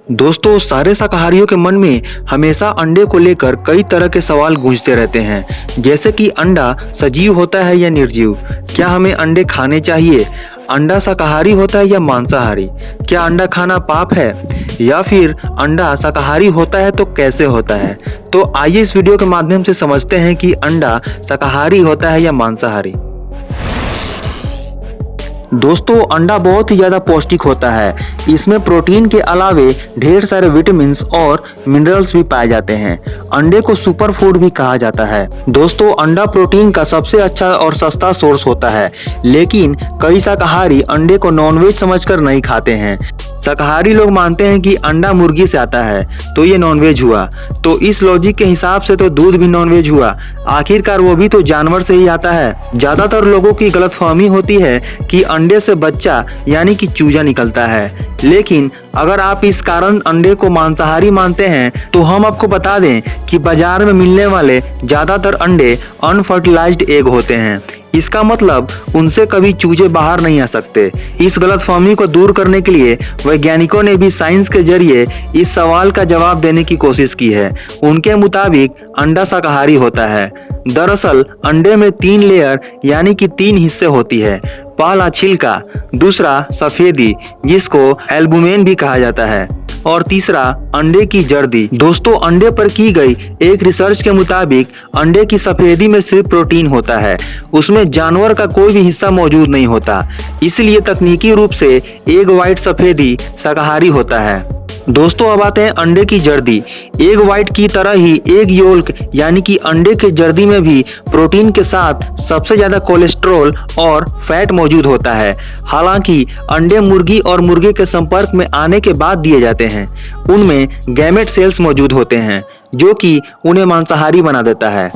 दोस्तों, सारे शाकाहारियों के मन में हमेशा अंडे को लेकर कई तरह के सवाल गूंजते रहते हैं। जैसे कि अंडा सजीव होता है या निर्जीव? क्या हमें अंडे खाने चाहिए? अंडा शाकाहारी होता है या मांसाहारी? क्या अंडा खाना पाप है? या फिर अंडा शाकाहारी होता है तो कैसे होता है? तो आइए इस वीडियो के माध्यम से समझते हैं कि अंडा शाकाहारी होता है या मांसाहारी। दोस्तों, अंडा बहुत ही ज़्यादा पौष्टिक होता है। इसमें प्रोटीन के अलावे ढेर सारे विटामिन्स और मिनरल्स भी पाए जाते हैं। अंडे को सुपर फूड भी कहा जाता है। दोस्तों, अंडा प्रोटीन का सबसे अच्छा और सस्ता सोर्स होता है, लेकिन कई शाकाहारी अंडे को नॉनवेज समझकर नहीं खाते हैं। शाकाहारी लोग मानते हैं कि अंडा मुर्गी से आता है तो ये नॉनवेज हुआ, तो इस लॉजिक के हिसाब से तो दूध भी नॉनवेज हुआ। आखिरकार वो भी तो जानवर से ही आता है। ज्यादातर लोगों की गलतफहमी होती है कि अंडे से बच्चा यानी कि चूजा निकलता है, लेकिन अगर आप इस कारण अंडे को मांसाहारी मानते हैं तो हम आपको बता दें कि बाजार में मिलने वाले ज्यादातर अंडे अनफर्टिलाइज्ड एग होते हैं। इसका मतलब उनसे कभी चूजे बाहर नहीं आ सकते। इस गलतफहमी को दूर करने के लिए वैज्ञानिकों ने भी साइंस के जरिए इस सवाल का जवाब देने की कोशिश की है। उनके मुताबिक अंडा शाकाहारी होता है। दरअसल अंडे में 3 लेयर यानी कि 3 हिस्से होती है। पहला छिलका, दूसरा सफेदी जिसको एल्बुमेन भी कहा जाता है, और तीसरा अंडे की जर्दी। दोस्तों, अंडे पर की गई एक रिसर्च के मुताबिक अंडे की सफेदी में सिर्फ प्रोटीन होता है, उसमें जानवर का कोई भी हिस्सा मौजूद नहीं होता। इसलिए तकनीकी रूप से एग व्हाइट सफेदी शाकाहारी होता है। दोस्तों, अब आते हैं अंडे की जर्दी। एग व्हाइट की तरह ही एग योल्क यानी कि अंडे के जर्दी में भी प्रोटीन के साथ सबसे ज्यादा कोलेस्ट्रॉल और फैट मौजूद होता है। हालांकि अंडे मुर्गी और मुर्गे के संपर्क में आने के बाद दिए जाते हैं। उनमें गैमेट सेल्स मौजूद होते हैं जो कि उन्हें मांसाहारी बना देता है।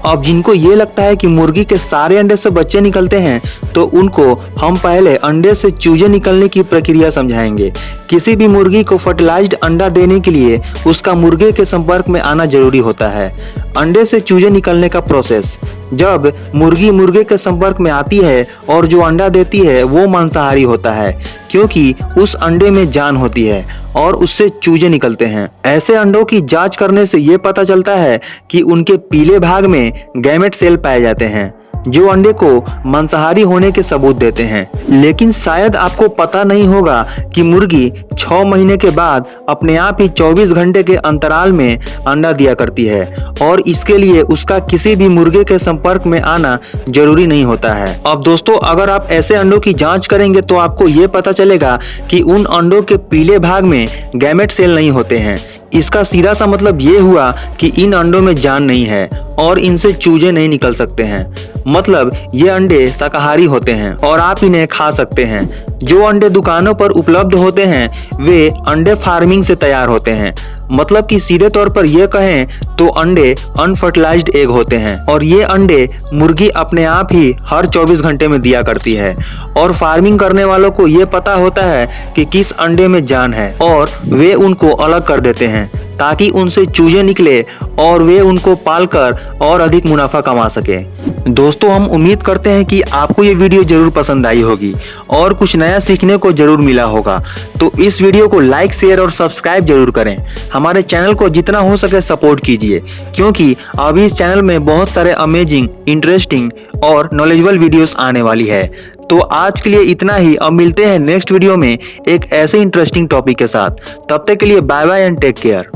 अब जिनको ये लगता है कि मुर्गी के सारे अंडे से बच्चे निकलते हैं, तो उनको हम पहले अंडे से चूजे निकलने की प्रक्रिया समझाएंगे। किसी भी मुर्गी को फर्टिलाइज्ड अंडा देने के लिए उसका मुर्गे के संपर्क में आना जरूरी होता है। अंडे से चूजे निकलने का प्रोसेस: जब मुर्गी मुर्गे के संपर्क में आती है और जो अंडा देती है वो मांसाहारी होता है, क्योंकि उस अंडे में जान होती है और उससे चूजे निकलते हैं। ऐसे अंडों की जांच करने से ये पता चलता है कि उनके पीले भाग में गैमेट सेल पाए जाते हैं जो अंडे को मांसाहारी होने के सबूत देते हैं। लेकिन शायद आपको पता नहीं होगा कि मुर्गी 6 महीने के बाद अपने आप ही 24 घंटे के अंतराल में अंडा दिया करती है, और इसके लिए उसका किसी भी मुर्गे के संपर्क में आना जरूरी नहीं होता है। अब दोस्तों, अगर आप ऐसे अंडों की जांच करेंगे तो आपको ये पता चलेगा कि उन अंडों के पीले भाग में गैमेट सेल नहीं होते हैं। इसका सीधा सा मतलब ये हुआ कि इन अंडों में जान नहीं है और इनसे चूजे नहीं निकल सकते हैं। मतलब ये अंडे शाकाहारी होते हैं और आप इन्हें खा सकते हैं। जो अंडे दुकानों पर उपलब्ध होते हैं वे अंडे फार्मिंग से तैयार होते हैं। मतलब कि सीधे तौर पर यह कहें तो अंडे अनफर्टिलाइज्ड एग होते हैं, और ये अंडे मुर्गी अपने आप ही हर 24 घंटे में दिया करती है। और फार्मिंग करने वालों को ये पता होता है कि किस अंडे में जान है, और वे उनको अलग कर देते हैं ताकि उनसे चूजे निकले और वे उनको पालकर और अधिक मुनाफा कमा सके। दोस्तों, हम उम्मीद करते हैं कि आपको ये वीडियो जरूर पसंद आई होगी और कुछ नया सीखने को जरूर मिला होगा। तो इस वीडियो को लाइक, शेयर और सब्सक्राइब जरूर करें। हमारे चैनल को जितना हो सके सपोर्ट कीजिए, क्योंकि अभी इस चैनल में बहुत सारे अमेजिंग, इंटरेस्टिंग और नॉलेजेबल वीडियोस आने वाली है। तो आज के लिए इतना ही। अब मिलते हैं नेक्स्ट वीडियो में एक ऐसे इंटरेस्टिंग टॉपिक के साथ। तब तक के लिए bye bye and take care.